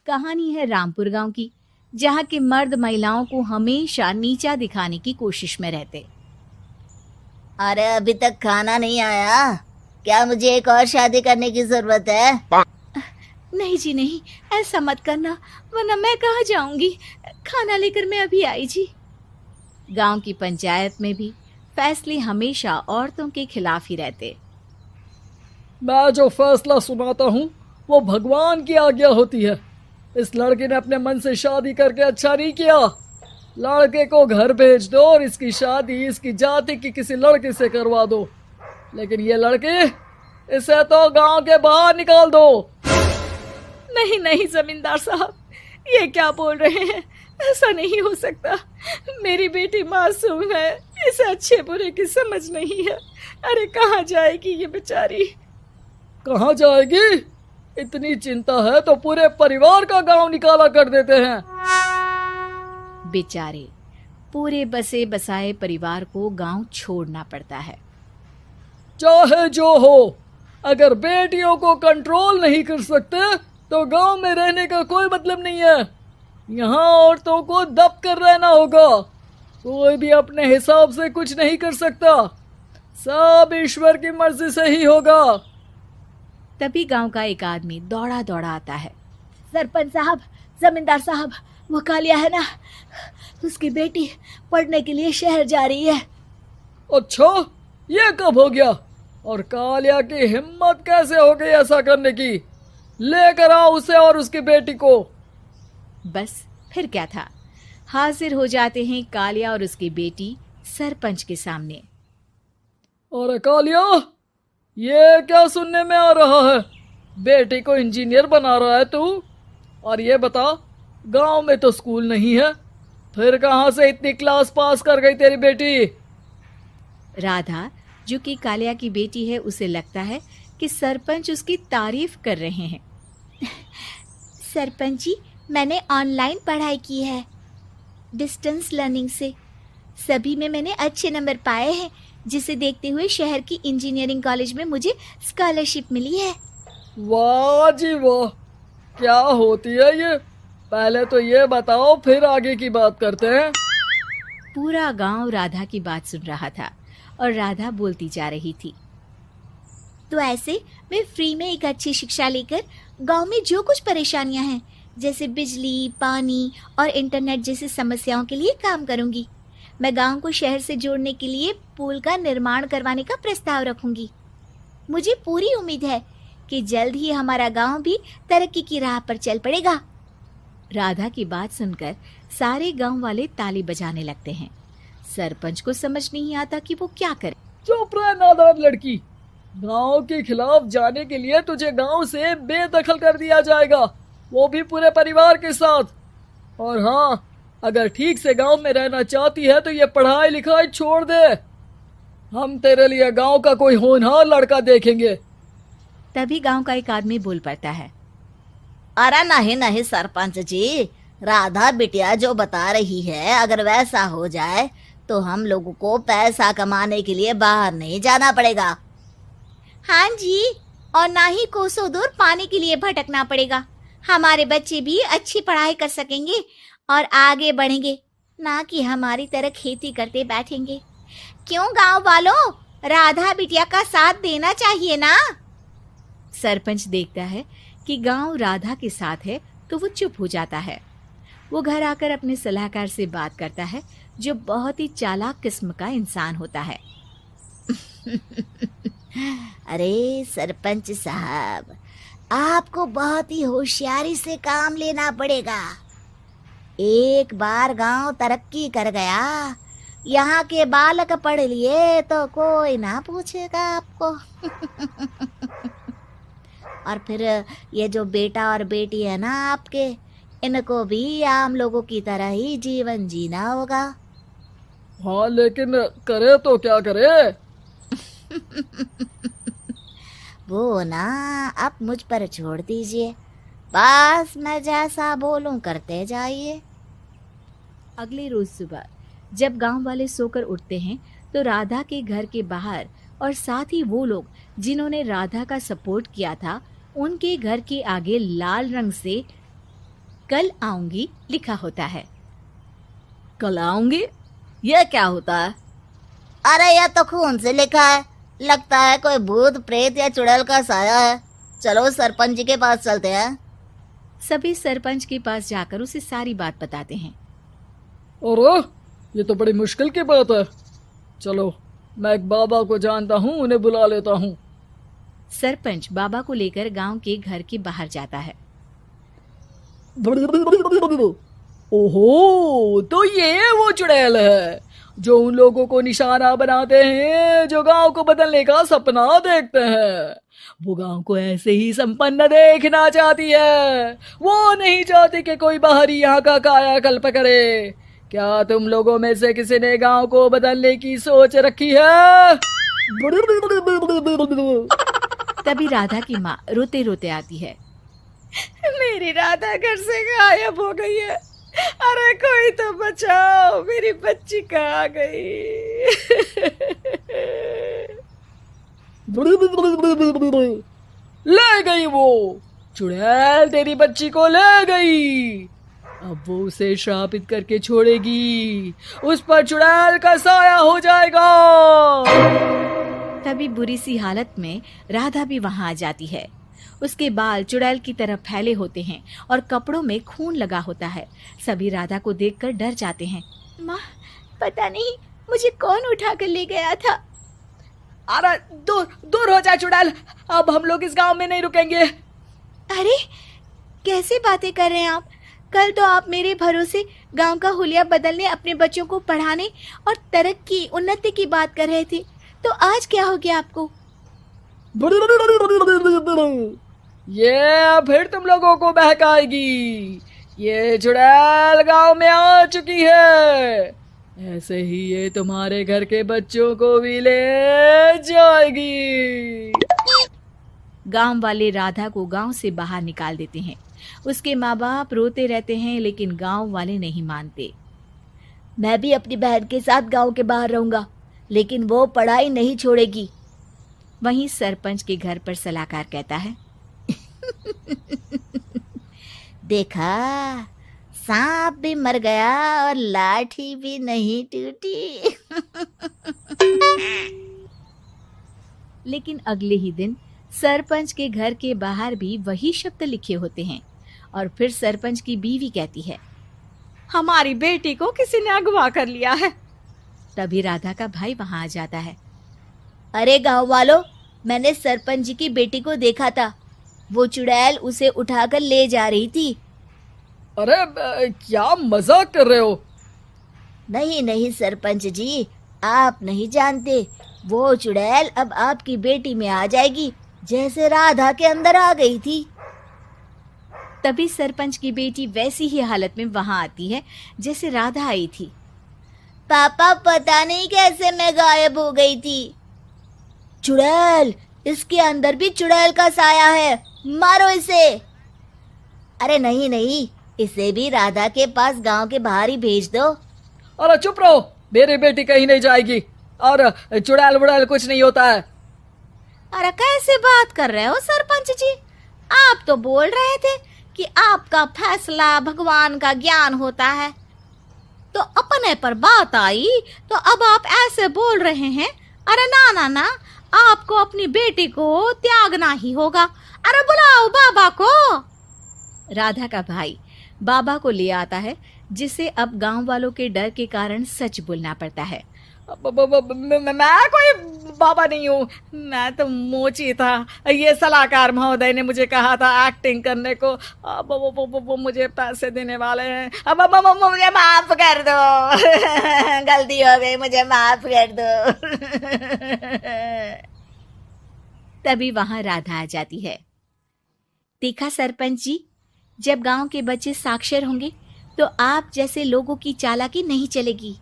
कहानी है रामपुर गांव की, जहां के मर्द महिलाओं को हमेशा नीचा दिखाने की कोशिश में रहते। अरे अभी तक खाना नहीं आया क्या? मुझे एक और शादी करने की जरूरत है। नहीं जी नहीं, ऐसा मत करना, वरना मैं कहाँ जाऊंगी। खाना लेकर मैं अभी आई जी। गांव की पंचायत में भी फैसले हमेशा औरतों के खिलाफ ही रहते। मैं जो फैसला सुनाता हूँ वो भगवान की आज्ञा होती है। इस लड़के ने अपने मन से शादी करके अच्छा नहीं किया। लड़के को घर भेज दो और इसकी शादी इसकी जाति की किसी लड़के से करवा दो। लेकिन ये लड़की, इसे तो गांव के बाहर निकाल दो। नहीं नहीं जमींदार साहब, ये क्या बोल रहे हैं? ऐसा नहीं हो सकता। मेरी बेटी मासूम है, इसे अच्छे बुरे की समझ नहीं है। अरे कहाँ जाएगी ये बेचारी? कहाँ जाएगी? इतनी चिंता है तो पूरे परिवार का गांव निकाला कर देते हैं। बेचारे पूरे बसे बसाए परिवार को गांव छोड़ना पड़ता है। चाहे जो हो, अगर बेटियों को कंट्रोल नहीं कर सकते तो गांव में रहने का कोई मतलब नहीं है। यहाँ औरतों को दब कर रहना होगा। कोई भी अपने हिसाब से कुछ नहीं कर सकता, सब ईश्वर की मर्जी से ही होगा। तभी गांव का एक आदमी दौड़ा दौड़ा आता है। सरपंच साहब, जमींदार साहब, वो कालिया है ना, उसकी बेटी पढ़ने के लिए शहर जा रही है। अच्छा, ये कब हो गया? और कालिया की हिम्मत कैसे हो गई ऐसा करने की? लेकर आओ उसे और उसकी बेटी को। बस फिर क्या था, हाजिर हो जाते हैं कालिया और उसकी बेटी सरपंच के सामने। अरे कालिया, ये क्या सुनने में आ रहा है? बेटी को इंजीनियर बना रहा है तू? और ये बता, गांव में तो स्कूल नहीं है, फिर कहां से इतनी क्लास पास कर गई तेरी बेटी? राधा, जो कि कालिया की बेटी है, उसे लगता है कि सरपंच उसकी तारीफ कर रहे हैं। सरपंच जी, मैंने ऑनलाइन पढ़ाई की है, डिस्टेंस लर्निंग से। सभी में मैंने अच्छे नंबर पाए हैं, जिसे देखते हुए शहर की इंजीनियरिंग कॉलेज में मुझे स्कॉलरशिप मिली है। वाह जी वाह, क्या होती है ये? पहले तो ये बताओ, फिर आगे की बात करते हैं। पूरा गांव राधा की बात सुन रहा था और राधा बोलती जा रही थी। तो ऐसे मैं फ्री में एक अच्छी शिक्षा लेकर गांव में जो कुछ परेशानियां हैं, जैसे बिजली, पानी और इंटरनेट जैसी समस्याओं के लिए काम करूंगी। मैं गांव को शहर से जोड़ने के लिए पुल का निर्माण करवाने का प्रस्ताव रखूंगी। मुझे पूरी उम्मीद है कि जल्द ही हमारा गांव भी तरक्की की राह पर चल पड़ेगा। राधा की बात सुनकर सारे गांव वाले ताली बजाने लगते हैं। सरपंच को समझ नहीं आता कि वो क्या करे। चुप रह नादान लड़की, गांव के खिलाफ जाने के लिए तुझे गांव से बेदखल कर दिया जाएगा, वो भी पूरे परिवार के साथ। और हाँ, अगर ठीक से गांव में रहना चाहती है तो ये पढ़ाई लिखाई छोड़ दे। हम तेरे लिए गांव का कोई होनहार लड़का देखेंगे। तभी गांव का एक आदमी बोल पड़ता है। अरे नहीं नहीं सरपंच जी, राधा बिटिया जो बता रही है, अगर वैसा हो जाए तो हम लोगों को पैसा कमाने के लिए बाहर नहीं जाना पड़ेगा। हाँ जी, और ना ही कोसों दूर पानी के लिए भटकना पड़ेगा। हमारे बच्चे भी अच्छी पढ़ाई कर सकेंगे और आगे बढ़ेंगे, ना कि हमारी तरह खेती करते बैठेंगे। क्यों गांव वालों, राधा बिटिया का साथ देना चाहिए ना। सरपंच देखता है कि गांव राधा के साथ है तो वो चुप हो जाता है। वो घर आकर अपने सलाहकार से बात करता है, जो बहुत ही चालाक किस्म का इंसान होता है। अरे सरपंच साहब, आपको बहुत ही होशियारी से काम लेना पड़ेगा। एक बार गांव तरक्की कर गया, यहाँ के बालक पढ़ लिए तो कोई ना पूछेगा आपको। और फिर ये जो बेटा और बेटी है ना आपके, इनको भी आम लोगों की तरह ही जीवन जीना होगा। हाँ, लेकिन करे तो क्या करे? वो ना आप मुझ पर छोड़ दीजिए, बस मैं जैसा बोलूं करते जाइए। अगले रोज सुबह जब गांव वाले सोकर उठते हैं तो राधा के घर के बाहर और साथ ही वो लोग जिन्होंने राधा का सपोर्ट किया था, उनके घर के आगे लाल रंग से कल आऊंगी लिखा होता है। कल आऊंगी, यह क्या होता है? अरे यह तो खून से लिखा है, लगता है कोई भूत प्रेत या चुड़ैल का साया है। चलो सरपंच जी के पास चलते हैं। सभी सरपंच के पास जाकर उसे सारी बात बताते हैं। अरे ये तो बड़ी मुश्किल की बात है। चलो मैं एक बाबा को जानता हूँ, उन्हें बुला लेता हूँ। सरपंच बाबा को लेकर गांव के घर के बाहर जाता है। ओहो, तो ये वो चुड़ैल है जो उन लोगों को निशाना बनाते हैं जो गांव को बदलने का सपना देखते हैं। वो गांव को ऐसे ही संपन्न देखना चाहती है, वो नहीं चाहती कि कोई बाहरी यहाँ का कायाकल्प करे। क्या तुम लोगों में से किसी ने गांव को बदलने की सोच रखी है? तभी राधा की माँ रोते रोते आती है। मेरी राधा घर से गायब हो गई है। अरे कोई तो बचाओ, मेरी बच्ची कहाँ गई? ले गई वो चुड़ैल, तेरी बच्ची को ले गई। अब वो उसे श्रापित करके छोड़ेगी, उस पर चुड़ैल का साया हो जाएगा। तभी बुरी सी हालत में राधा भी वहां आ जाती है। उसके बाल चुड़ैल की तरह फैले होते हैं और कपड़ों में खून लगा होता है। सभी राधा को देखकर डर जाते हैं। माँ, पता नहीं मुझे कौन उठा कर ले गया था। अरे दूर दूर हो जा चुड़ैल, अब हम लोग इस गांव में नहीं रुकेंगे। अरे कैसे बातें कर रहे हैं आप? कल तो आप मेरे भरोसे गांव का हुलिया बदलने, अपने बच्चों को पढ़ाने और तरक्की उन्नति की बात कर रहे थे, तो आज क्या हो गया आपको? ये फिर तुम लोगों को बहकाएगी। ये चुड़ैल गांव में आ चुकी है, ऐसे ही ये तुम्हारे घर के बच्चों को भी ले जाएगी। गांव वाले राधा को गांव से बाहर निकाल देते हैं। उसके माँ बाप रोते रहते हैं, लेकिन गांव वाले नहीं मानते। मैं भी अपनी बहन के साथ गांव के बाहर रहूंगा, लेकिन वो पढ़ाई नहीं छोड़ेगी। वहीं सरपंच के घर पर सलाहकार कहता है। देखा, सांप भी मर गया और लाठी भी नहीं टूटी। लेकिन अगले ही दिन सरपंच के घर के बाहर भी वही शब्द लिखे होते हैं। और फिर सरपंच की बीवी कहती है, हमारी बेटी को किसी ने अगवा कर लिया है। तभी राधा का भाई वहां आ जाता है। अरे गांव वालों, मैंने सरपंच जी की बेटी को देखा था। वो चुड़ैल उसे उठाकर ले जा रही थी। अरे क्या मजाक कर रहे हो? नहीं नहीं सरपंच जी, आप नहीं जानते। वो चुड़ैल अब आपकी बेटी में आ जाएगी, जैसे राधा के अंदर आ गई थी। तभी सरपंच की बेटी वैसी ही हालत में वहां आती है जैसे राधा आई थी। पापा, पता नहीं कैसे मैं गायब हो गई थी। चुड़ैल, इसके अंदर भी चुड़ैल का साया है, मारो इसे। अरे नहीं नहीं, इसे भी राधा के पास गांव के बाहर ही भेज दो। अरे चुप रहो, मेरी बेटी कहीं नहीं जाएगी और चुड़ैल वुड़ैल कुछ नहीं होता है। अरे कैसे बात कर रहे हो सरपंच जी? आप तो बोल रहे थे कि आपका फैसला भगवान का ज्ञान होता है, तो अपने पर बात आई तो अब आप ऐसे बोल रहे हैं। अरे ना ना ना, आपको अपनी बेटी को त्यागना ही होगा। अरे बुलाओ बाबा को। राधा का भाई बाबा को ले आता है, जिसे अब गांव वालों के डर के कारण सच बोलना पड़ता है। मैं कोई बाबा नहीं हूँ, मैं तो मोची था। ये सलाहकार महोदय ने मुझे कहा था एक्टिंग करने को। अब वो मुझे पैसे देने वाले हैं। अब मुझे माफ कर दो। गलती हो गई, मुझे माफ कर दो। तभी वहां राधा आ जाती है। देखा सरपंच जी, जब गांव के बच्चे साक्षर होंगे तो आप जैसे लोगों की चालाकी नहीं चलेगी।